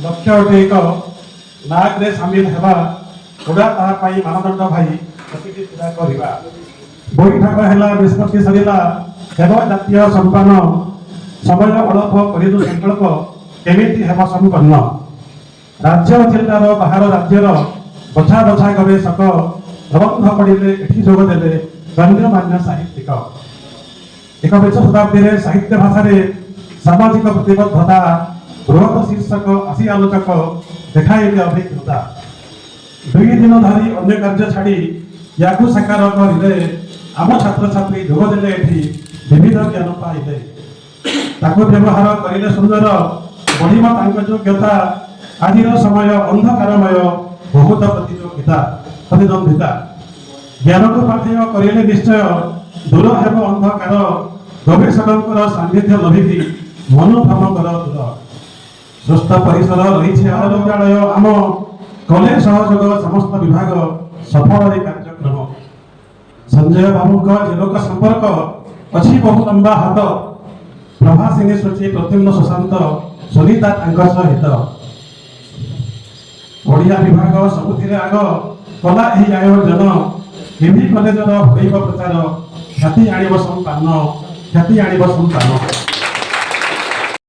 लक्ष्य अटे एक नाग्रे सामिल हेबा गोड़ा ताहा पाई मानदंड भाई प्रतिटी पूरा करिबा बैठक हेला निष्पत्ति सरिला हेब जातीय संपादन समय अड़प करिदु संकल्प केमिति हेब संपन्न राज्य जिल्लार बाहर राज्यर बछा बछा गवेषक प्रबंध पढ़िले एठी जोग देले गण्यमान्य साहित्यिक एकविंश शताब्दी साहित्य भाषा सामाजिक प्रतिबद्धता बृहत शीर्षक आशी आलोचक देखाइले अभिज्ञता 2 दिन धरी अन्य कार्य छाड़ी याकू साकार करिले आम छात्र छात्री जोग देले एठी विविध ज्ञान पाइले ताकू व्यवहार करिले सुंदर बढ़िबा तांक योग्यता आजिर समय अंधकारमय बहुत प्रतिद्वंदिता ज्ञान को पाथेय करिले निश्चय दूर हेब अंधकार गवेषकर सान्निध्य लभिकी मनोभ्रम कर दूर स्वस्थ परिसर रही विद्यालय आम कलेज सहयोग समस्त विभाग सफल कार्यक्रम संजय बाबू लोक संपर्क अच्छी बहु लंबा हाथ प्रभासिनी सूची प्रद्युम्न सुशांत सुनीता सहित ओडिया विभाग सबुथिरे आग कला एही आयोजन केवी कलेजर होइब प्रचार ख्याति आनिब संपादन